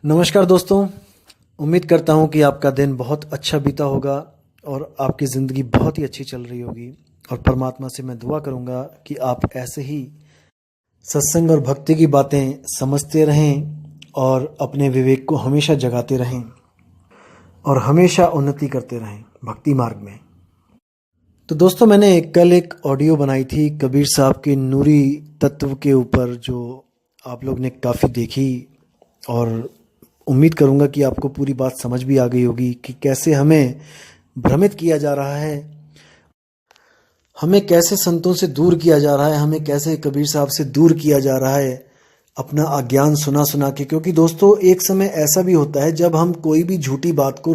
नमस्कार दोस्तों। उम्मीद करता हूँ कि आपका दिन बहुत अच्छा बीता होगा और आपकी ज़िंदगी बहुत ही अच्छी चल रही होगी। और परमात्मा से मैं दुआ करूँगा कि आप ऐसे ही सत्संग और भक्ति की बातें समझते रहें और अपने विवेक को हमेशा जगाते रहें और हमेशा उन्नति करते रहें भक्ति मार्ग में। तो दोस्तों, मैंने कल एक ऑडियो बनाई थी कबीर साहब के नूरी तत्व के ऊपर, जो आप लोग ने काफ़ी देखी और उम्मीद करूंगा कि आपको पूरी बात समझ भी आ गई होगी कि कैसे हमें भ्रमित किया जा रहा है, हमें कैसे संतों से दूर किया जा रहा है, हमें कैसे कबीर साहब से दूर किया जा रहा है अपना अज्ञान सुना सुना के। क्योंकि दोस्तों, एक समय ऐसा भी होता है जब हम कोई भी झूठी बात को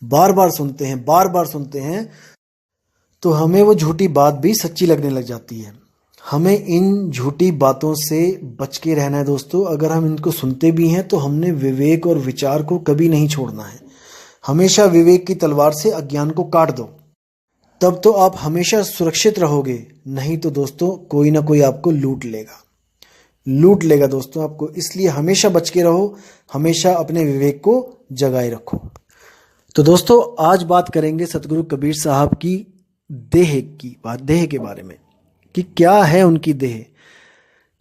बार बार सुनते हैं तो हमें वो झूठी बात भी सच्ची लगने लग जाती है। हमें इन झूठी बातों से बच के रहना है दोस्तों। अगर हम इनको सुनते भी हैं तो हमने विवेक और विचार को कभी नहीं छोड़ना है। हमेशा विवेक की तलवार से अज्ञान को काट दो, तब तो आप हमेशा सुरक्षित रहोगे। नहीं तो दोस्तों, कोई ना कोई आपको लूट लेगा दोस्तों आपको। इसलिए हमेशा बच के रहो, हमेशा अपने विवेक को जगाए रखो। तो दोस्तों, आज बात करेंगे सतगुरु कबीर साहब की देह के बारे में कि क्या है उनकी देह।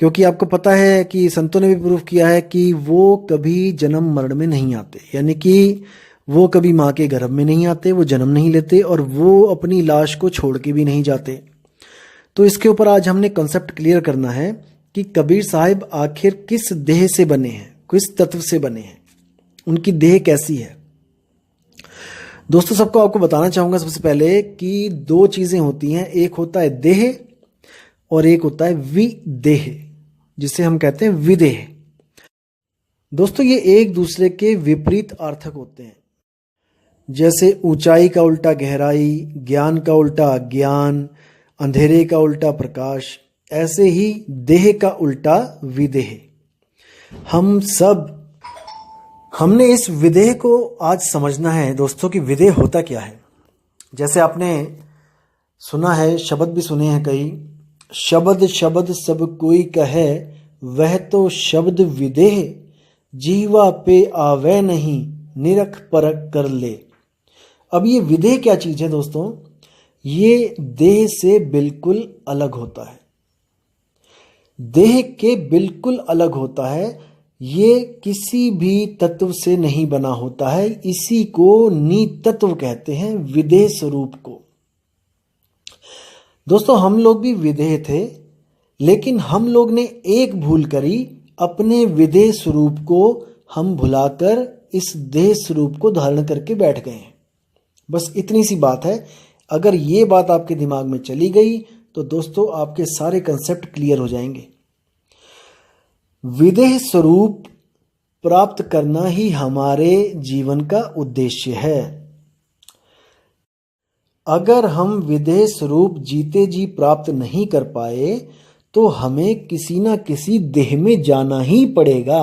क्योंकि आपको पता है कि संतों ने भी प्रूफ किया है कि वो कभी जन्म मरण में नहीं आते, यानी कि वो कभी माँ के गर्भ में नहीं आते, वो जन्म नहीं लेते और वो अपनी लाश को छोड़ के भी नहीं जाते। तो इसके ऊपर आज हमने कॉन्सेप्ट क्लियर करना है कि कबीर साहिब आखिर किस देह से बने हैं, किस तत्व से बने हैं, उनकी देह कैसी है। दोस्तों, सबको आपको बताना चाहूंगा सबसे पहले कि दो चीजें होती हैं, एक होता है देह और एक होता है विदेह, जिसे हम कहते हैं विदेह। दोस्तों, ये एक दूसरे के विपरीत अर्थक होते हैं। जैसे ऊंचाई का उल्टा गहराई, ज्ञान का उल्टा अज्ञान, अंधेरे का उल्टा प्रकाश, ऐसे ही देह का उल्टा विदेह। हमने इस विदेह को आज समझना है दोस्तों कि विदेह होता क्या है। जैसे आपने सुना है, शब्द भी सुने हैं कई, शब्द शब्द सब कोई कहे, वह तो शब्द विदेह, जीवा पे आवे नहीं, निरख परख कर ले। अब ये विदेह क्या चीज है दोस्तों? ये देह से बिल्कुल अलग होता है, देह के बिल्कुल अलग होता है। ये किसी भी तत्व से नहीं बना होता है। इसी को नितत्व कहते हैं, विदेह स्वरूप को। दोस्तों, हम लोग भी विदेह थे, लेकिन हम लोग ने एक भूल करी, अपने विदेह स्वरूप को हम भुलाकर इस देह स्वरूप को धारण करके बैठ गए हैं। बस इतनी सी बात है। अगर ये बात आपके दिमाग में चली गई तो दोस्तों आपके सारे कंसेप्ट क्लियर हो जाएंगे। विदेह स्वरूप प्राप्त करना ही हमारे जीवन का उद्देश्य है। अगर हम विदेह स्वरूप जीते जी प्राप्त नहीं कर पाए तो हमें किसी ना किसी देह में जाना ही पड़ेगा।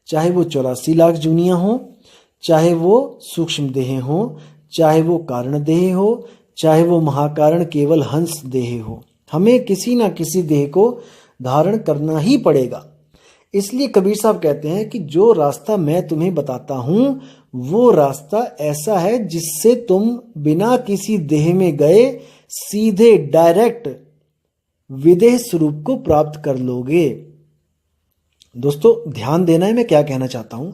चाहे वो 84 लाख जूनियां हो, चाहे वो सूक्ष्म देह हो, चाहे वो कारण देह हो, चाहे वो महाकारण केवल हंस देह हो, हमें किसी ना किसी देह को धारण करना ही पड़ेगा। इसलिए कबीर साहब कहते हैं कि जो रास्ता मैं तुम्हें बताता हूं वो रास्ता ऐसा है जिससे तुम बिना किसी देह में गए सीधे डायरेक्ट विदेह स्वरूप को प्राप्त कर लोगे। दोस्तों, ध्यान देना है मैं क्या कहना चाहता हूं।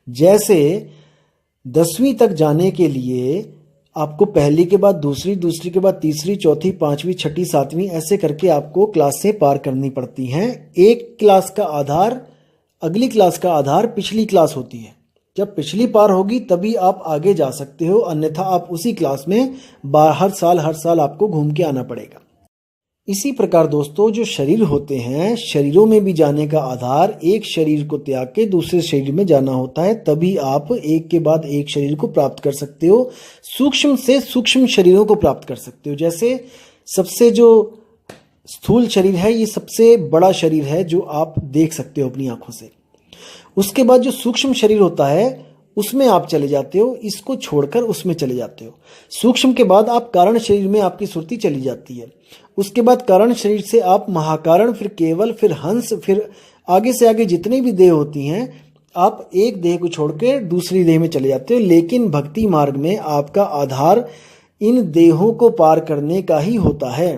जैसे 10वीं तक जाने के लिए आपको पहली के बाद दूसरी, दूसरी के बाद तीसरी, चौथी, पांचवी, छठी, सातवीं, ऐसे करके आपको क्लासें पार करनी पड़ती हैं। एक क्लास का आधार, अगली क्लास का आधार पिछली क्लास होती है। जब पिछली पार होगी तभी आप आगे जा सकते हो, अन्यथा आप उसी क्लास में हर साल आपको घूम के आना पड़ेगा। इसी प्रकार दोस्तों, जो शरीर होते हैं, शरीरों में भी जाने का आधार एक शरीर को त्याग के दूसरे शरीर में जाना होता है, तभी आप एक के बाद एक शरीर को प्राप्त कर सकते हो, सूक्ष्म से सूक्ष्म शरीरों को प्राप्त कर सकते हो। जैसे सबसे जो स्थूल शरीर है, ये सबसे बड़ा शरीर है जो आप देख सकते हो अपनी आंखों से। उसके बाद जो सूक्ष्म शरीर होता है उसमें आप चले जाते हो, इसको छोड़कर उसमें चले जाते हो। सूक्ष्म के बाद आप कारण शरीर में आपकी सुरती चली जाती है। उसके बाद कारण शरीर से आप महाकारण, फिर केवल, फिर हंस, फिर आगे से आगे जितनी भी देह होती हैं आप एक देह को छोड़ के दूसरी देह में चले जाते हो, लेकिन भक्ति मार्ग में आपका आधार इन देहों को पार करने का ही होता है।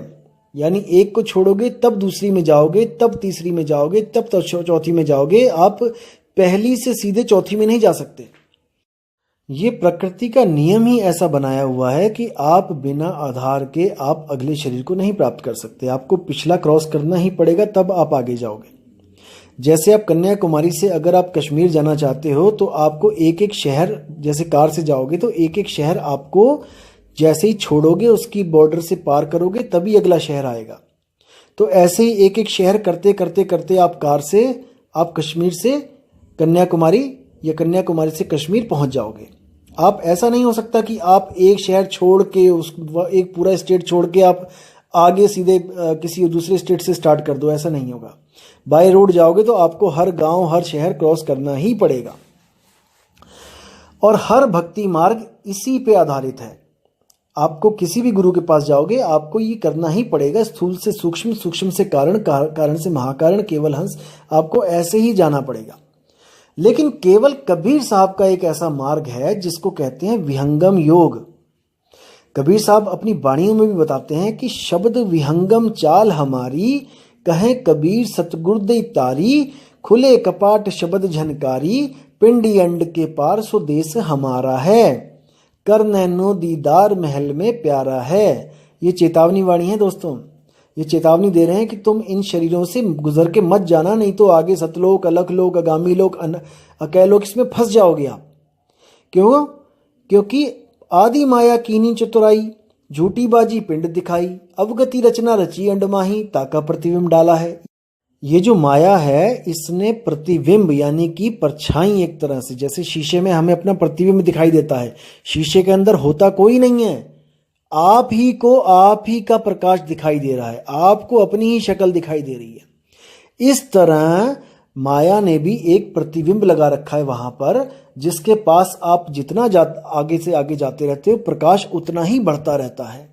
यानी एक को छोड़ोगे तब दूसरी में जाओगे, तब तीसरी में जाओगे, तब चौथी में जाओगे। आप पहली से सीधे चौथी में नहीं जा सकते। ये प्रकृति का नियम ही ऐसा बनाया हुआ है कि आप बिना आधार के आप अगले शरीर को नहीं प्राप्त कर सकते। आपको पिछला क्रॉस करना ही पड़ेगा, तब आप आगे जाओगे। जैसे आप कन्याकुमारी से अगर आप कश्मीर जाना चाहते हो तो आपको एक एक शहर, जैसे कार से जाओगे तो एक एक शहर आपको जैसे ही छोड़ोगे उसकी बॉर्डर से पार करोगे तभी अगला शहर आएगा। तो ऐसे ही एक एक शहर करते करते करते आप कार से, आप कश्मीर से कन्याकुमारी या कन्याकुमारी से कश्मीर पहुंच जाओगे। आप ऐसा नहीं हो सकता कि आप एक शहर छोड़ के उस एक पूरा स्टेट छोड़ के आप आगे सीधे किसी दूसरे स्टेट से स्टार्ट कर दो, ऐसा नहीं होगा। बाय रोड जाओगे तो आपको हर गांव हर शहर क्रॉस करना ही पड़ेगा। और हर भक्ति मार्ग इसी पे आधारित है। आपको किसी भी गुरु के पास जाओगे आपको ये करना ही पड़ेगा। स्थूल से सूक्ष्म, सूक्ष्म से कारण, कारण से महाकारण, केवल हंस, आपको ऐसे ही जाना पड़ेगा। लेकिन केवल कबीर साहब का एक ऐसा मार्ग है जिसको कहते हैं विहंगम योग। कबीर साहब अपनी वाणियों में भी बताते हैं कि शब्द विहंगम चाल हमारी, कहे कबीर सतगुर दे तारी, खुले कपाट शब्द झनकारी, पिंडी अंड के पार सो देश हमारा है, कर नैनो दीदार महल में प्यारा है। ये चेतावनी वाणी है दोस्तों। ये चेतावनी दे रहे हैं कि तुम इन शरीरों से गुजर के मत जाना, नहीं तो आगे सतलोक, अलखलोक, अगामी लोक, अकैलोक, इसमें फंस जाओगे आप। क्यों? क्योंकि आदि माया कीनी चतुराई, झूठी बाजी पिंड दिखाई, अवगति रचना रची अंडमाही, ताका प्रतिबिंब डाला है। ये जो माया है इसने प्रतिबिंब यानी कि परछाई, एक तरह से जैसे शीशे में हमें अपना प्रतिबिंब दिखाई देता है, शीशे के अंदर होता कोई नहीं है, आप ही को आप ही का प्रकाश दिखाई दे रहा है, आपको अपनी ही शक्ल दिखाई दे रही है। इस तरह माया ने भी एक प्रतिबिंब लगा रखा है वहां पर, जिसके पास आप जितना आगे से आगे जाते रहते हो प्रकाश उतना ही बढ़ता रहता है।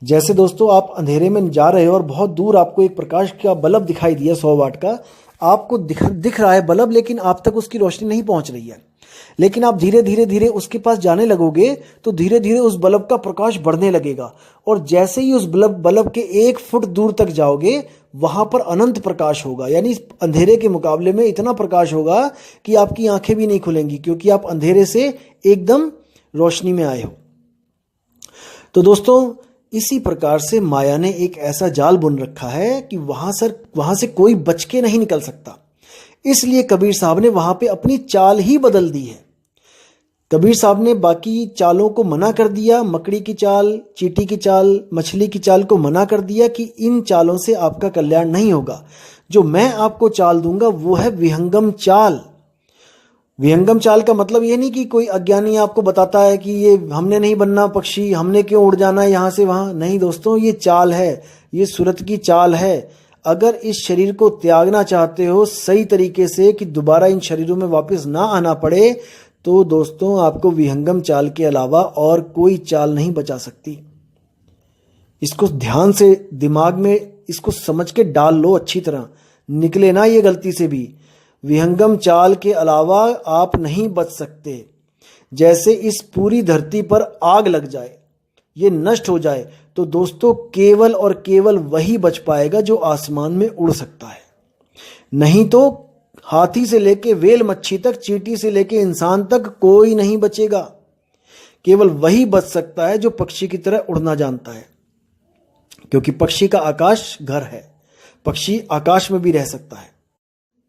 जैसे दोस्तों आप अंधेरे में जा रहे हो और बहुत दूर आपको एक प्रकाश का बल्ब दिखाई दिया 100 वाट का, आपको दिख रहा है बल्ब, लेकिन आप तक उसकी रोशनी नहीं पहुंच रही है। लेकिन आप धीरे धीरे धीरे उसके पास जाने लगोगे तो धीरे धीरे उस बल्ब का प्रकाश बढ़ने लगेगा, और जैसे ही उस बल्ब के 1 फुट दूर तक जाओगे वहां पर अनंत प्रकाश होगा। यानी अंधेरे के मुकाबले में इतना प्रकाश होगा कि आपकी आंखें भी नहीं खुलेंगी, क्योंकि आप अंधेरे से एकदम रोशनी में आए हो। तो दोस्तों इसी प्रकार से माया ने एक ऐसा जाल बुन रखा है कि वहां से कोई बच के नहीं निकल सकता। इसलिए कबीर साहब ने वहां पे अपनी चाल ही बदल दी है। कबीर साहब ने बाकी चालों को मना कर दिया, मकड़ी की चाल, चींटी की चाल, मछली की चाल को मना कर दिया कि इन चालों से आपका कल्याण नहीं होगा। जो मैं आपको चाल दूंगा वो है विहंगम चाल। विहंगम चाल का मतलब ये नहीं कि कोई अज्ञानी आपको बताता है कि ये हमने नहीं बनना पक्षी, हमने क्यों उड़ जाना है यहां से वहां। नहीं दोस्तों, ये चाल है, ये सूरत की चाल है। अगर इस शरीर को त्यागना चाहते हो सही तरीके से कि दोबारा इन शरीरों में वापस ना आना पड़े, तो दोस्तों आपको विहंगम चाल के अलावा और कोई चाल नहीं बचा सकती। इसको ध्यान से दिमाग में इसको समझ के डाल लो अच्छी तरह, निकले ना ये गलती से भी। विहंगम चाल के अलावा आप नहीं बच सकते। जैसे इस पूरी धरती पर आग लग जाए, ये नष्ट हो जाए, तो दोस्तों केवल और केवल वही बच पाएगा जो आसमान में उड़ सकता है। नहीं तो हाथी से लेके वेल मच्छी तक, चींटी से लेके इंसान तक कोई नहीं बचेगा। केवल वही बच सकता है जो पक्षी की तरह उड़ना जानता है, क्योंकि पक्षी का आकाश घर है, पक्षी आकाश में भी रह सकता है।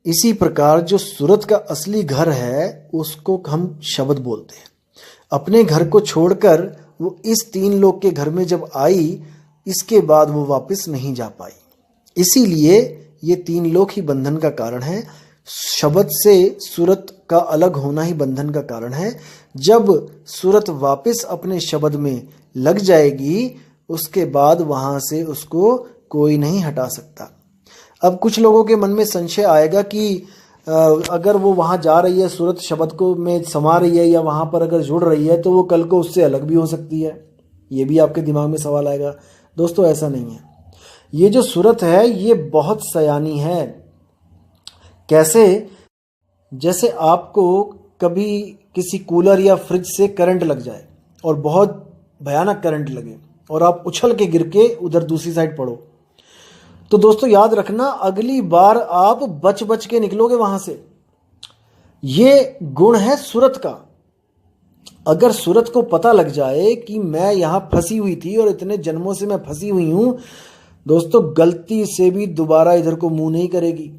इसी प्रकार जो सूरत का असली घर है उसको हम शब्द बोलते हैं। अपने घर को छोड़कर वो इस 3 लोक के घर में जब आई, इसके बाद वो वापस नहीं जा पाई। इसीलिए ये 3 लोक ही बंधन का कारण है। शब्द से सूरत का अलग होना ही बंधन का कारण है। जब सूरत वापस अपने शब्द में लग जाएगी, उसके बाद वहां से उसको कोई नहीं हटा सकता। अब कुछ लोगों के मन में संशय आएगा कि अगर वो वहां जा रही है, सूरत शब्द को में समा रही है या वहां पर अगर जुड़ रही है, तो वो कल को उससे अलग भी हो सकती है। ये भी आपके दिमाग में सवाल आएगा। दोस्तों ऐसा नहीं है। ये जो सूरत है ये बहुत सयानी है। कैसे? जैसे आपको कभी किसी कूलर या फ्रिज से करंट लग जाए और बहुत भयानक करंट लगे और आप उछल के गिर के उधर दूसरी साइड पड़ो, तो दोस्तों याद रखना अगली बार आप बच बच के निकलोगे वहां से। ये गुण है सूरत का। अगर सूरत को पता लग जाए कि मैं यहां फंसी हुई थी और इतने जन्मों से मैं फंसी हुई हूं, दोस्तों गलती से भी दोबारा इधर को मुंह नहीं करेगी।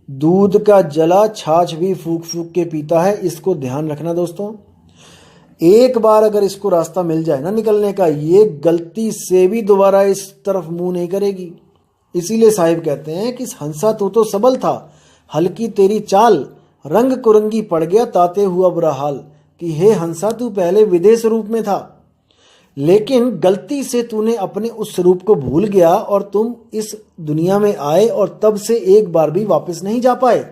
दूध का जला छाछ भी फूक फूक के पीता है, इसको ध्यान रखना दोस्तों। एक बार अगर इसको रास्ता मिल जाए ना निकलने का, ये गलती से भी दोबारा इस तरफ मुंह नहीं करेगी। इसीलिए साहिब कहते हैं कि हंसा तू तो सबल था, हल्की तेरी चाल, रंग कुरंगी पड़ गया ताते हुआ बुरा हाल। कि हे हंसा तू पहले विदेश रूप में था, लेकिन गलती से तूने अपने उस स्वरूप को भूल गया और तुम इस दुनिया में आए और तब से एक बार भी वापस नहीं जा पाए।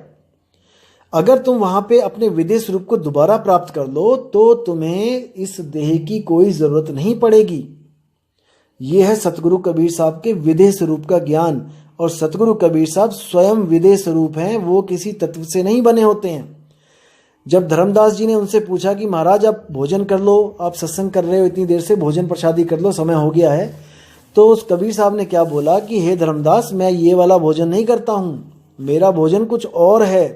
अगर तुम वहां पे अपने विदेश रूप को दोबारा प्राप्त कर लो तो तुम्हें इस देह की कोई जरूरत नहीं पड़ेगी। यह है सतगुरु कबीर साहब के विदेश रूप का ज्ञान। और सतगुरु कबीर साहब स्वयं विदेश रूप हैं, वो किसी तत्व से नहीं बने होते हैं। जब धर्मदास जी ने उनसे पूछा कि महाराज आप भोजन कर लो, आप सत्संग कर रहे हो इतनी देर से, भोजन प्रसादी कर लो, समय हो गया है, तो उस कबीर साहब ने क्या बोला कि हे धर्मदास, मैं ये वाला भोजन नहीं करता हूँ, मेरा भोजन कुछ और है।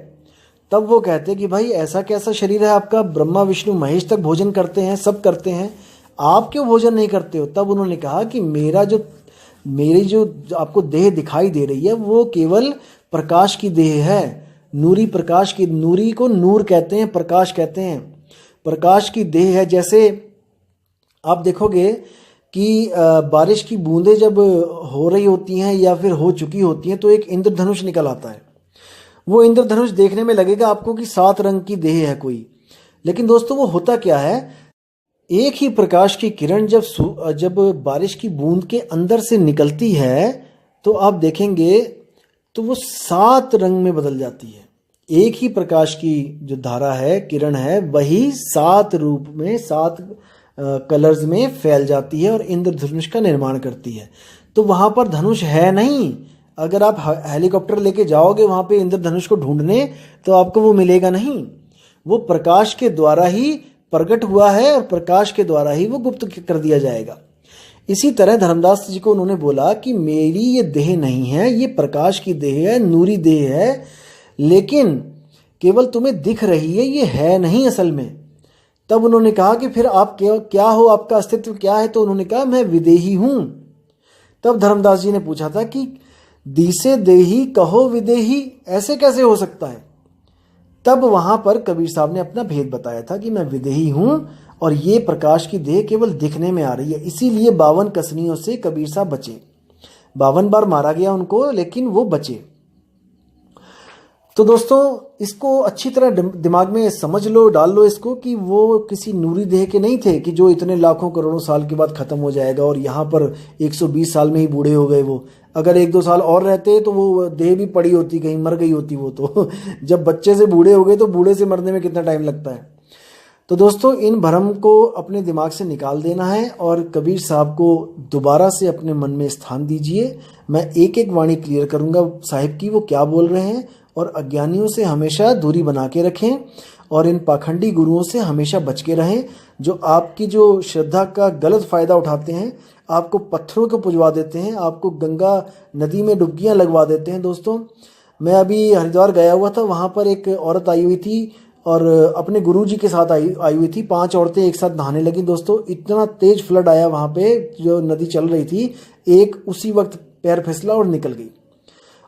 तब वो कहते कि भाई ऐसा कैसा शरीर है आपका, ब्रह्मा विष्णु महेश तक भोजन करते हैं, सब करते हैं, आप क्यों भोजन नहीं करते हो? तब उन्होंने कहा कि मेरी जो आपको देह दिखाई दे रही है वो केवल प्रकाश की देह है, नूरी प्रकाश की। नूरी को नूर कहते हैं, प्रकाश कहते हैं, प्रकाश की देह है। जैसे आप देखोगे कि बारिश की बूंदें जब हो रही होती हैं या फिर हो चुकी होती हैं तो एक इंद्रधनुष निकल आता है। वो इंद्रधनुष देखने में लगेगा आपको कि 7 रंग की देह है कोई, लेकिन दोस्तों वो होता क्या है, एक ही प्रकाश की किरण जब बारिश की बूंद के अंदर से निकलती है तो आप देखेंगे तो वो 7 रंग में बदल जाती है। एक ही प्रकाश की जो धारा है, किरण है, वही 7 रूप में, 7 कलर्स में फैल जाती है और इंद्रधनुष का निर्माण करती है। तो वहां पर धनुष है नहीं। अगर आप हेलीकॉप्टर लेके जाओगे वहां पे इंद्रधनुष को ढूंढने तो आपको वो मिलेगा नहीं। वो प्रकाश के द्वारा ही प्रकट हुआ है और प्रकाश के द्वारा ही वो गुप्त कर दिया जाएगा। इसी तरह धर्मदास जी को उन्होंने बोला कि मेरी ये देह नहीं है, ये प्रकाश की देह है, नूरी देह है, लेकिन केवल तुम्हें दिख रही है, ये है नहीं असल में। तब उन्होंने कहा कि फिर आप क्या हो, आपका अस्तित्व क्या है? तो उन्होंने कहा मैं विदेही हूं। तब धर्मदास जी ने पूछा था कि दिसे देही कहो विदेही, ऐसे कैसे हो सकता है? तब वहां पर कबीर साहब ने अपना भेद बताया था कि मैं विदेही हूं और ये प्रकाश की देह केवल दिखने में आ रही है। इसीलिए 52 कसनियों से कबीर साहब बचे। 52 बार मारा गया उनको, लेकिन वो बचे। तो दोस्तों इसको अच्छी तरह दिमाग में समझ लो, डाल लो इसको, कि वो किसी नूरी देह के नहीं थे कि जो इतने लाखों करोड़ों साल के बाद खत्म हो जाएगा और यहाँ पर 120 साल में ही बूढ़े हो गए। वो अगर 1-2 साल और रहते तो वो देह भी पड़ी होती, कहीं मर गई होती वो तो जब बच्चे से बूढ़े हो गए तो बूढ़े से मरने में कितना टाइम लगता है। तो दोस्तों इन भ्रम को अपने दिमाग से निकाल देना है और कबीर साहब को दोबारा से अपने मन में स्थान दीजिए। मैं एक एक वाणी क्लियर करूंगा साहिब की, वो क्या बोल रहे हैं, और अज्ञानियों से हमेशा दूरी बना के रखें और इन पाखंडी गुरुओं से हमेशा बच के रहें, जो आपकी जो श्रद्धा का गलत फ़ायदा उठाते हैं, आपको पत्थरों को पुजवा देते हैं, आपको गंगा नदी में डुबकियां लगवा देते हैं। दोस्तों मैं अभी हरिद्वार गया हुआ था, वहाँ पर एक औरत आई हुई थी और अपने गुरुजी के साथ आई हुई थी। 5 औरतें एक साथ नहाने लगी। दोस्तों इतना तेज फ्लड आया वहाँ पे, जो नदी चल रही थी, एक उसी वक्त पैर फिसला और निकल गई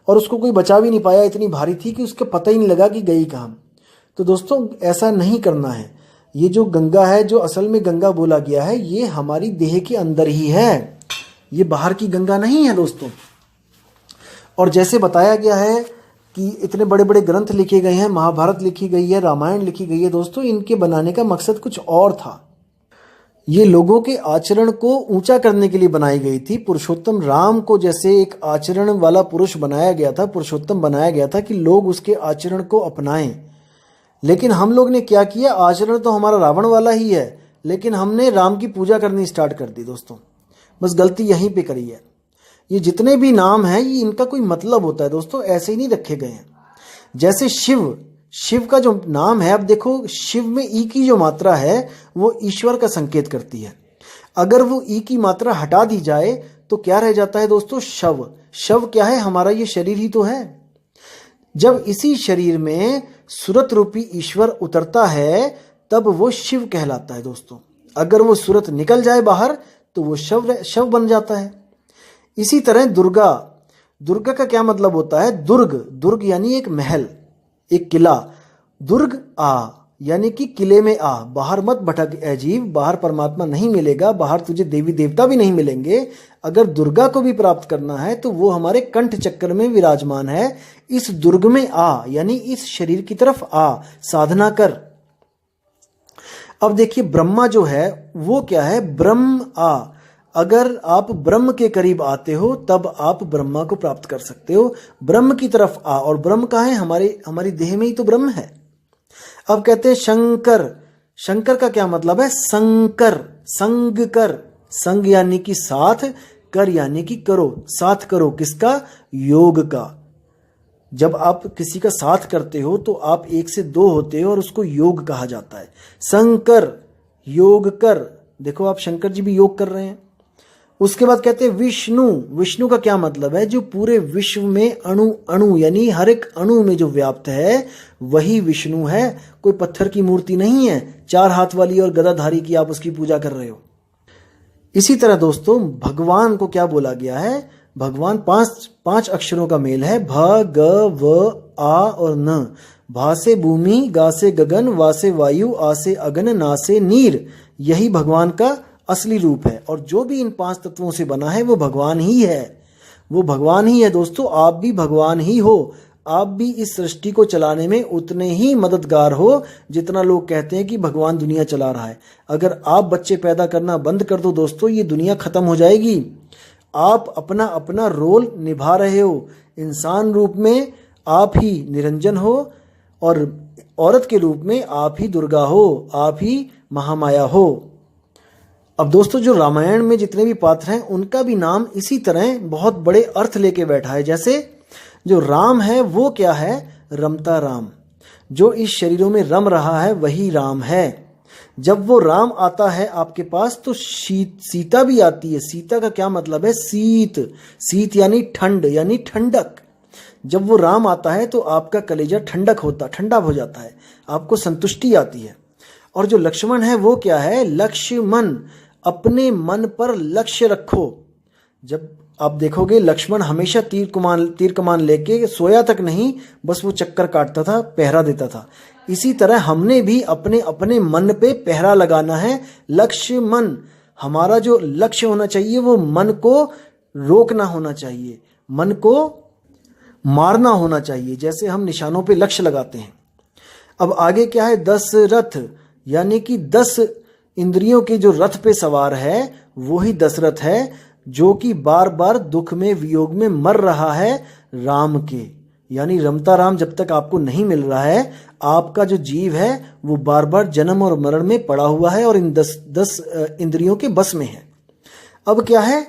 और उसको कोई बचा भी नहीं पाया, इतनी भारी थी कि उसको पता ही नहीं लगा कि गई कहाँ। तो दोस्तों ऐसा नहीं करना है। ये जो गंगा है, जो असल में गंगा बोला गया है, ये हमारी देह के अंदर ही है, ये बाहर की गंगा नहीं है दोस्तों। और जैसे बताया गया है कि इतने बड़े बड़े ग्रंथ लिखे गए हैं, महाभारत लिखी गई है, रामायण लिखी गई है, दोस्तों इनके बनाने का मकसद कुछ और था। ये लोगों के आचरण को ऊंचा करने के लिए बनाई गई थी। पुरुषोत्तम राम को जैसे एक आचरण वाला पुरुष बनाया गया था, पुरुषोत्तम बनाया गया था कि लोग उसके आचरण को अपनाएं। लेकिन हम लोग ने क्या किया, आचरण तो हमारा रावण वाला ही है, लेकिन हमने राम की पूजा करनी स्टार्ट कर दी। दोस्तों बस गलती यहीं पे करी है। ये जितने भी नाम हैं, ये इनका कोई मतलब होता है दोस्तों, ऐसे ही नहीं रखे गए हैं। जैसे शिव, शिव का जो नाम है, अब देखो शिव में ई की जो मात्रा है वो ईश्वर का संकेत करती है। अगर वो ई की मात्रा हटा दी जाए तो क्या रह जाता है दोस्तों? शव। शव क्या है? हमारा ये शरीर ही तो है। जब इसी शरीर में सुरत रूपी ईश्वर उतरता है तब वो शिव कहलाता है दोस्तों। अगर वो सुरत निकल जाए बाहर तो वो शव बन जाता है। इसी तरह दुर्गा। दुर्गा का क्या मतलब होता है? दुर्ग। दुर्ग यानी एक महल, एक किला। दुर्ग आ यानी कि किले में आ, बाहर मत भटक ए जीव, बाहर परमात्मा नहीं मिलेगा, बाहर तुझे देवी देवता भी नहीं मिलेंगे। अगर दुर्गा को भी प्राप्त करना है तो वो हमारे कंठ चक्र में विराजमान है। इस दुर्ग में आ यानी इस शरीर की तरफ आ, साधना कर। अब देखिए ब्रह्मा जो है वो क्या है? ब्रह्म आ। अगर आप ब्रह्म के करीब आते हो तब आप ब्रह्मा को प्राप्त कर सकते हो। ब्रह्म की तरफ आ, और ब्रह्म कहाँ है? हमारी देह में ही तो ब्रह्म है। अब कहते हैं शंकर। शंकर का क्या मतलब है? संकर, संग कर। संग यानी कि साथ, कर यानी कि करो, साथ करो। किसका? योग का। जब आप किसी का साथ करते हो तो आप एक से दो होते हो और उसको योग कहा जाता है। शंकर, योग कर। देखो आप शंकर जी भी योग कर रहे हैं। उसके बाद कहते हैं विष्णु। विष्णु का क्या मतलब है? जो पूरे विश्व में अणु अणु यानी हर एक अणु में जो व्याप्त है वही विष्णु है। कोई पत्थर की मूर्ति नहीं है, 4 हाथ वाली और गदाधारी की आप उसकी पूजा कर रहे हो। इसी तरह दोस्तों भगवान को क्या बोला गया है? भगवान 5 अक्षरों का मेल है। भ, ग, व, आ और न। भा से भूमि, गा से गगन, वा से वायु, आ से अगन, ना से नीर। यही भगवान का असली रूप है। और जो भी इन 5 तत्वों से बना है वो भगवान ही है। वो भगवान ही है दोस्तों। आप भी भगवान ही हो। आप भी इस सृष्टि को चलाने में उतने ही मददगार हो जितना लोग कहते हैं कि भगवान दुनिया चला रहा है। अगर आप बच्चे पैदा करना बंद कर दो दोस्तों, ये दुनिया खत्म हो जाएगी। आप अपना अपना रोल निभा रहे हो। इंसान रूप में आप ही निरंजन हो और औरत के रूप में आप ही दुर्गा हो, आप ही महामाया हो। अब दोस्तों जो रामायण में जितने भी पात्र हैं उनका भी नाम इसी तरह बहुत बड़े अर्थ लेके बैठा है। जैसे जो राम है वो क्या है? रमता राम। जो इस शरीरों में रम रहा है वही राम है। जब वो राम आता है आपके पास तो सीता भी आती है। सीता का क्या मतलब है? शीत। शीत यानी ठंड, यानी ठंडक। जब वो राम आता है तो आपका कलेजा ठंडा हो जाता है, आपको संतुष्टि आती है। और जो लक्ष्मण है वो क्या है? लक्ष्मण। अपने मन पर लक्ष्य रखो। जब आप देखोगे लक्ष्मण हमेशा तीर कमान लेके सोया तक नहीं, बस वो चक्कर काटता था, पहरा देता था। इसी तरह हमने भी अपने अपने मन पे पहरा लगाना है। लक्ष्मण। हमारा जो लक्ष्य होना चाहिए वो मन को रोकना होना चाहिए, मन को मारना होना चाहिए। जैसे हम निशानों पे लक्ष्य लगाते हैं। अब आगे क्या है? दशरथ यानी कि 10 इंद्रियों के जो रथ पे सवार है वो ही दशरथ है, जो कि बार बार दुख में वियोग में मर रहा है राम के। यानी रमता राम जब तक आपको नहीं मिल रहा है, आपका जो जीव है वो बार बार जन्म और मरण में पड़ा हुआ है और इन 10 इंद्रियों के बस में है। अब क्या है?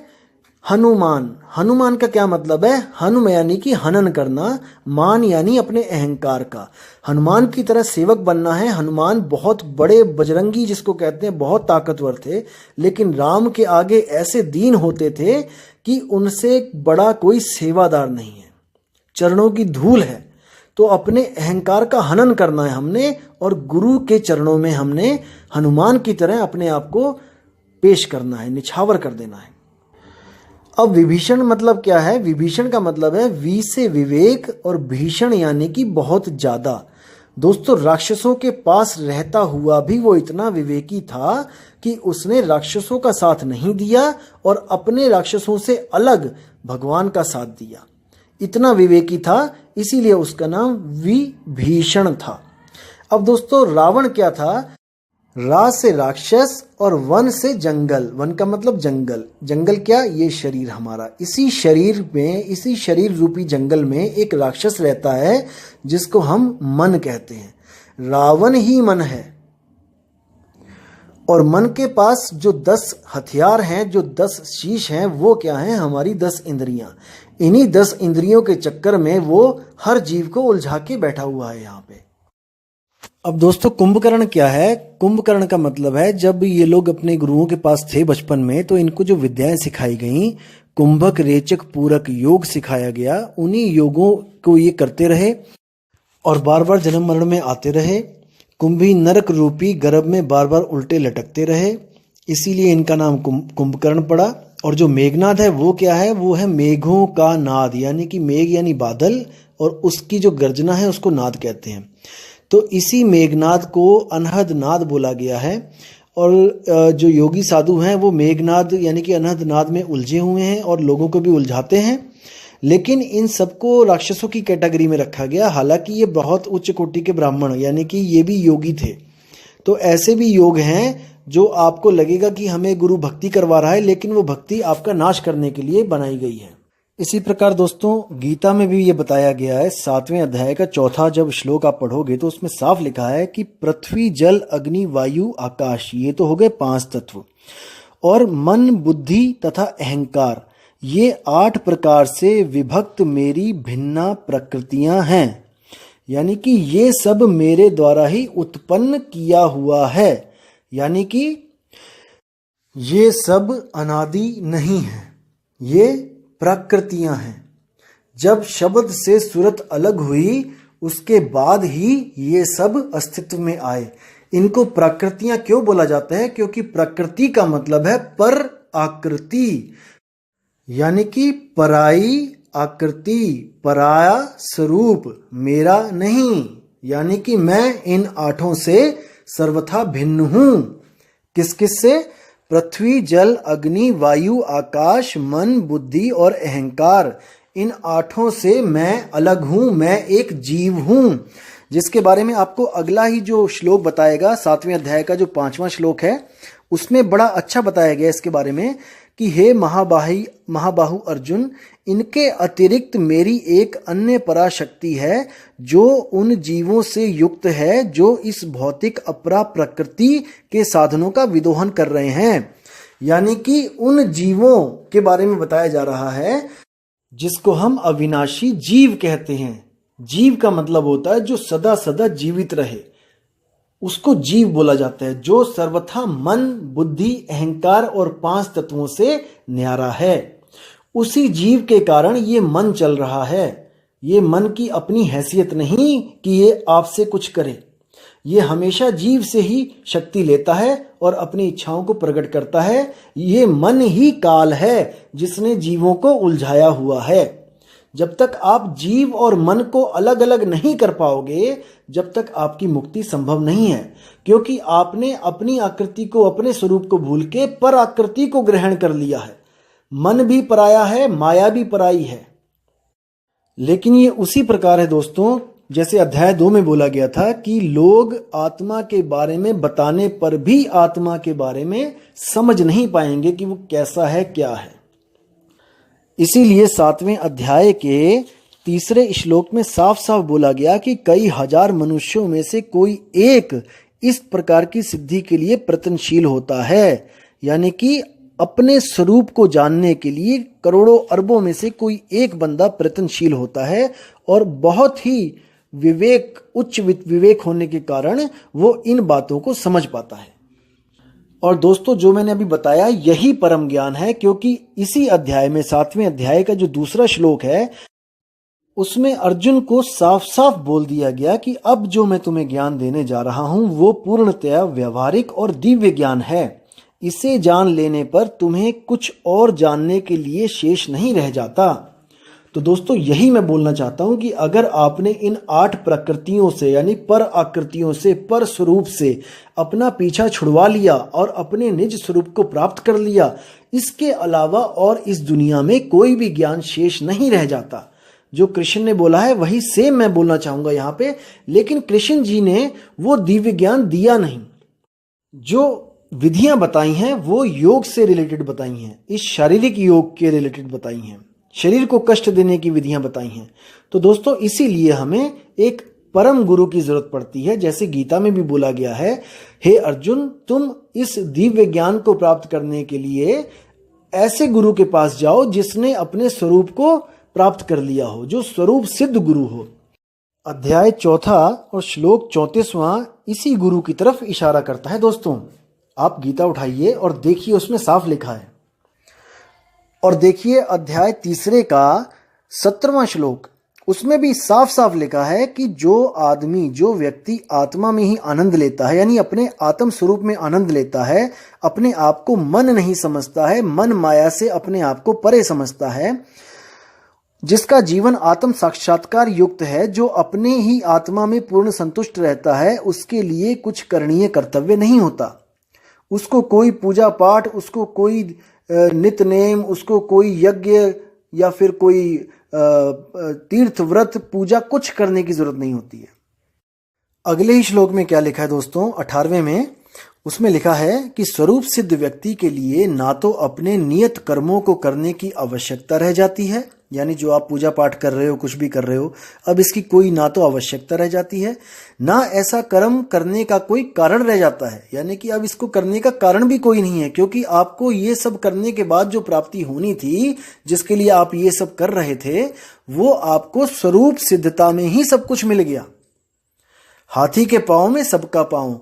हनुमान। हनुमान का क्या मतलब है? हनुम यानी कि हनन करना, मान यानी अपने अहंकार का। हनुमान की तरह सेवक बनना है। हनुमान बहुत बड़े बजरंगी जिसको कहते हैं बहुत ताकतवर थे, लेकिन राम के आगे ऐसे दीन होते थे कि उनसे बड़ा कोई सेवादार नहीं है, चरणों की धूल है। तो अपने अहंकार का हनन करना है हमने और गुरु के चरणों में हमने हनुमान की तरह अपने आप को पेश करना है, निछावर कर देना है। अब विभीषण मतलब क्या है? विभीषण का मतलब है वी से विवेक और भीषण यानी कि बहुत ज्यादा। दोस्तों राक्षसों के पास रहता हुआ भी वो इतना विवेकी था कि उसने राक्षसों का साथ नहीं दिया और अपने राक्षसों से अलग भगवान का साथ दिया। इतना विवेकी था, इसीलिए उसका नाम विभीषण था। अब दोस्तों रावण क्या था? रा से राक्षस और वन से जंगल। वन का मतलब जंगल। जंगल क्या? ये शरीर हमारा। इसी शरीर में, इसी शरीर रूपी जंगल में एक राक्षस रहता है जिसको हम मन कहते हैं। रावण ही मन है और मन के पास जो 10 हथियार हैं, जो 10 शीश हैं, वो क्या हैं? हमारी 10 इंद्रियां। इन्हीं 10 इंद्रियों के चक्कर में वो हर जीव को उलझा के बैठा हुआ है यहाँ पे। अब दोस्तों कुंभकर्ण क्या है? कुंभकर्ण का मतलब है जब ये लोग अपने गुरुओं के पास थे बचपन में तो इनको जो विद्याएं सिखाई गई, कुंभक रेचक पूरक योग सिखाया गया, उन्हीं योगों को ये करते रहे और बार बार जन्म मरण में आते रहे। कुंभी नरक रूपी गर्भ में बार बार उल्टे लटकते रहे, इसीलिए इनका नाम कुंभकर्ण पड़ा। और जो मेघनाद है वो क्या है? वो है मेघों का नाद, यानी कि मेघ यानी बादल, और उसकी जो गर्जना है उसको नाद कहते हैं। तो इसी मेघनाद को अनहद नाद बोला गया है। और जो योगी साधु हैं वो मेघनाद यानी कि अनहद नाद में उलझे हुए हैं और लोगों को भी उलझाते हैं, लेकिन इन सबको राक्षसों की कैटेगरी में रखा गया। हालांकि ये बहुत उच्च कोटि के ब्राह्मण यानी कि ये भी योगी थे। तो ऐसे भी योग हैं जो आपको लगेगा कि हमें गुरु भक्ति करवा रहा है, लेकिन वो भक्ति आपका नाश करने के लिए बनाई गई है। इसी प्रकार दोस्तों गीता में भी ये बताया गया है, 7वें अध्याय का 4था जब श्लोक आप पढ़ोगे तो उसमें साफ लिखा है कि पृथ्वी जल अग्नि वायु आकाश, ये तो हो गए 5 तत्व, और मन बुद्धि तथा अहंकार, ये 8 प्रकार से विभक्त मेरी भिन्ना प्रकृतियां हैं। यानी कि ये सब मेरे द्वारा ही उत्पन्न किया हुआ है, यानी कि ये सब अनादि नहीं है, ये प्रकृतियां हैं। जब शब्द से सूरत अलग हुई उसके बाद ही ये सब अस्तित्व में आए। इनको प्रकृतियां क्यों बोला जाता है? क्योंकि प्रकृति का मतलब है पर आकृति, यानी कि पराई आकृति, पराया स्वरूप, मेरा नहीं, यानी कि मैं इन 8 से सर्वथा भिन्न हूं। किस किस से? पृथ्वी जल अग्नि वायु आकाश मन बुद्धि और अहंकार, इन 8 से मैं अलग हूं, मैं एक जीव हूं, जिसके बारे में आपको अगला ही जो श्लोक बताएगा 7वें अध्याय का जो 5वां श्लोक है उसमें बड़ा अच्छा बताया गया इसके बारे में कि हे महाबाहु अर्जुन, इनके अतिरिक्त मेरी एक अन्य पराशक्ति है जो उन जीवों से युक्त है जो इस भौतिक अपरा प्रकृति के साधनों का विदोहन कर रहे हैं। यानी कि उन जीवों के बारे में बताया जा रहा है जिसको हम अविनाशी जीव कहते हैं। जीव का मतलब होता है जो सदा सदा जीवित रहे, उसको जीव बोला जाता है, जो सर्वथा मन बुद्धि अहंकार और 5 तत्वों से न्यारा है। उसी जीव के कारण ये मन चल रहा है। ये मन की अपनी हैसियत नहीं कि ये आपसे कुछ करे, ये हमेशा जीव से ही शक्ति लेता है और अपनी इच्छाओं को प्रकट करता है। ये मन ही काल है जिसने जीवों को उलझाया हुआ है। जब तक आप जीव और मन को अलग अलग नहीं कर पाओगे, जब तक आपकी मुक्ति संभव नहीं है, क्योंकि आपने अपनी आकृति को, अपने स्वरूप को भूल के पर आकृति को ग्रहण कर लिया है। मन भी पराया है, माया भी पराई है। लेकिन ये उसी प्रकार है दोस्तों जैसे अध्याय 2 में बोला गया था कि लोग आत्मा के बारे में बताने पर भी आत्मा के बारे में समझ नहीं पाएंगे कि वो कैसा है, क्या है। इसीलिए 7वें अध्याय के 3 श्लोक में साफ साफ बोला गया कि कई हजार मनुष्यों में से कोई एक इस प्रकार की सिद्धि के लिए प्रयत्नशील होता है। यानी कि अपने स्वरूप को जानने के लिए करोड़ों अरबों में से कोई एक बंदा प्रयत्नशील होता है और बहुत ही उच्च विवेक होने के कारण वो इन बातों को समझ पाता है। और दोस्तों जो मैंने अभी बताया यही परम ज्ञान है, क्योंकि इसी अध्याय में 7वें अध्याय का जो 2 श्लोक है उसमें अर्जुन को साफ साफ बोल दिया गया कि अब जो मैं तुम्हें ज्ञान देने जा रहा हूं वो पूर्णतया व्यवहारिक और दिव्य ज्ञान है। इसे जान लेने पर तुम्हें कुछ और जानने के लिए शेष नहीं रह जाता। तो दोस्तों यही मैं बोलना चाहता हूं कि अगर आपने इन 8 प्रकृतियों से यानी पर आकृतियों से, पर स्वरूप से अपना पीछा छुड़वा लिया और अपने निज स्वरूप को प्राप्त कर लिया, इसके अलावा और इस दुनिया में कोई भी ज्ञान शेष नहीं रह जाता। जो कृष्ण ने बोला है वही सेम मैं बोलना चाहूंगा यहाँ पे, लेकिन कृष्ण जी ने वो दिव्य ज्ञान दिया नहीं। जो विधियां बताई हैं वो योग से रिलेटेड बताई हैं, इस शारीरिक योग के रिलेटेड बताई हैं, शरीर को कष्ट देने की विधियां बताई हैं। तो दोस्तों इसीलिए हमें एक परम गुरु की जरूरत पड़ती है। जैसे गीता में भी बोला गया है, हे अर्जुन तुम इस दिव्य ज्ञान को प्राप्त करने के लिए ऐसे गुरु के पास जाओ जिसने अपने स्वरूप को प्राप्त कर लिया हो, जो स्वरूप सिद्ध गुरु हो। अध्याय 4 और श्लोक 34वां इसी गुरु की तरफ इशारा करता है। दोस्तों आप गीता उठाइए और देखिए, उसमें साफ लिखा है। और देखिए अध्याय 3 का 17वां श्लोक, उसमें भी साफ साफ लिखा है कि जो व्यक्ति आत्मा में ही आनंद लेता है, यानी अपने आत्म स्वरूप में आनंद लेता है, अपने आप को मन नहीं समझता है, मन माया से अपने आप को परे समझता है, जिसका जीवन आत्म साक्षात्कार युक्त है, जो अपने ही आत्मा में पूर्ण संतुष्ट रहता है, उसके लिए कुछ करणीय कर्तव्य नहीं होता। उसको कोई पूजा पाठ, उसको कोई नित्य नेम, उसको कोई यज्ञ या फिर कोई तीर्थ व्रत पूजा कुछ करने की जरूरत नहीं होती है। अगले ही श्लोक में क्या लिखा है दोस्तों, 18वें में, उसमें लिखा है कि स्वरूप सिद्ध व्यक्ति के लिए ना तो अपने नियत कर्मों को करने की आवश्यकता रह जाती है, यानी जो आप पूजा पाठ कर रहे हो, कुछ भी कर रहे हो, अब इसकी कोई ना तो आवश्यकता रह जाती है, ना ऐसा कर्म करने का कोई कारण रह जाता है, यानी कि अब इसको करने का कारण भी कोई नहीं है, क्योंकि आपको ये सब करने के बाद जो प्राप्ति होनी थी, जिसके लिए आप ये सब कर रहे थे, वो आपको स्वरूप सिद्धता में ही सब कुछ मिल गया। हाथी के पांव में सबका पांव,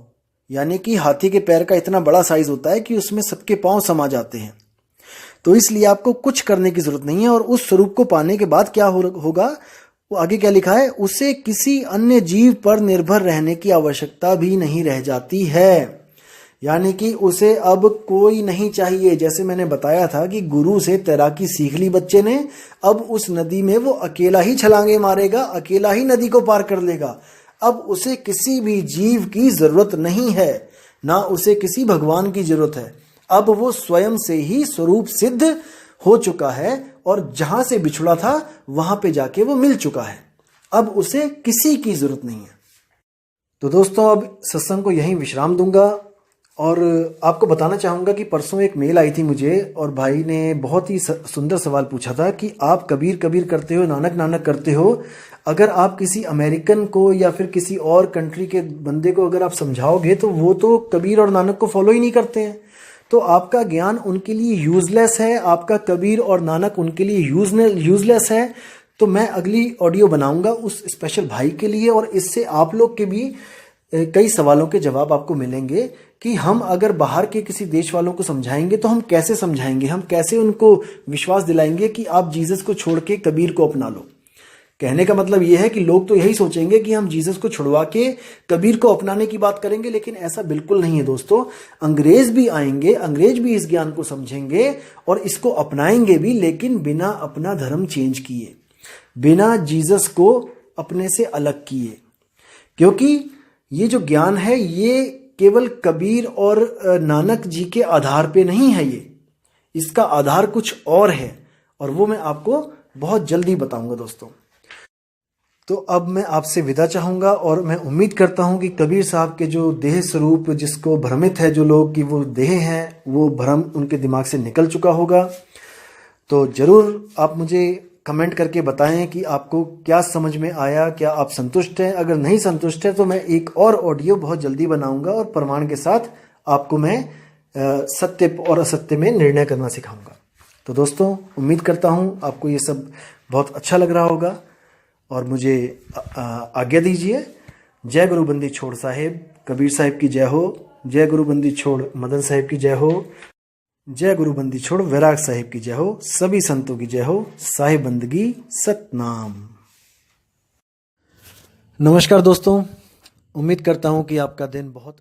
यानी कि हाथी के पैर का इतना बड़ा साइज होता है कि उसमें सबके पांव समा जाते हैं। तो इसलिए आपको कुछ करने की जरूरत नहीं है। और उस स्वरूप को पाने के बाद क्या होगा, वो आगे क्या लिखा है, उसे किसी अन्य जीव पर निर्भर रहने की आवश्यकता भी नहीं रह जाती है, यानी कि उसे अब कोई नहीं चाहिए। जैसे मैंने बताया था कि गुरु से तैराकी सीख ली बच्चे ने, अब उस नदी में वो अकेला ही छलांगे मारेगा, अकेला ही नदी को पार कर लेगा। अब उसे किसी भी जीव की जरूरत नहीं है, ना उसे किसी भगवान की जरूरत है। अब वो स्वयं से ही स्वरूप सिद्ध हो चुका है और जहां से बिछुड़ा था वहां पे जाके वो मिल चुका है। अब उसे किसी की जरूरत नहीं है। तो दोस्तों अब सत्संग को यहीं विश्राम दूंगा और आपको बताना चाहूंगा कि परसों एक मेल आई थी मुझे और भाई ने बहुत ही सुंदर सवाल पूछा था कि आप कबीर कबीर करते हो, नानक नानक करते हो, अगर आप किसी अमेरिकन को या फिर किसी और कंट्री के बंदे को अगर आप समझाओगे तो वो तो कबीर और नानक को फॉलो ही नहीं करते हैं, तो आपका ज्ञान उनके लिए यूजलेस है, आपका कबीर और नानक उनके लिए यूजलेस है। तो मैं अगली ऑडियो बनाऊंगा उस स्पेशल भाई के लिए और इससे आप लोग के भी कई सवालों के जवाब आपको मिलेंगे कि हम अगर बाहर के किसी देश वालों को समझाएंगे तो हम कैसे समझाएंगे, हम कैसे उनको विश्वास दिलाएंगे कि आप जीसस को छोड़ के कबीर को अपना लो। कहने का मतलब यह है कि लोग तो यही सोचेंगे कि हम जीसस को छुड़वा के कबीर को अपनाने की बात करेंगे, लेकिन ऐसा बिल्कुल नहीं है दोस्तों। अंग्रेज भी आएंगे, अंग्रेज भी इस ज्ञान को समझेंगे और इसको अपनाएंगे भी, लेकिन बिना अपना धर्म चेंज किए, बिना जीसस को अपने से अलग किए, क्योंकि ये जो ज्ञान है ये केवल कबीर और नानक जी के आधार पे नहीं है, ये इसका आधार कुछ और है और वो मैं आपको बहुत जल्दी बताऊंगा दोस्तों। तो अब मैं आपसे विदा चाहूंगा और मैं उम्मीद करता हूं कि कबीर साहब के जो देह स्वरूप जिसको भ्रमित है जो लोग कि वो देह हैं, वो भ्रम उनके दिमाग से निकल चुका होगा। तो जरूर आप मुझे कमेंट करके बताएं कि आपको क्या समझ में आया, क्या आप संतुष्ट हैं। अगर नहीं संतुष्ट है तो मैं एक और ऑडियो बहुत जल्दी बनाऊंगा और प्रमाण के साथ आपको मैं सत्य और असत्य में निर्णय करना सिखाऊंगा। तो दोस्तों उम्मीद करता हूं आपको ये सब बहुत अच्छा लग रहा होगा और मुझे आज्ञा दीजिए। जय गुरु बंदी छोड़ साहेब, कबीर साहिब की जय हो। जय गुरु बंदी छोड़ मदन साहिब की जय हो। जय गुरु बंदी छोड़ वैराग साहिब की जय हो। सभी संतों की जय हो। साहिब बंदगी सतनाम। नमस्कार दोस्तों, उम्मीद करता हूं कि आपका दिन बहुत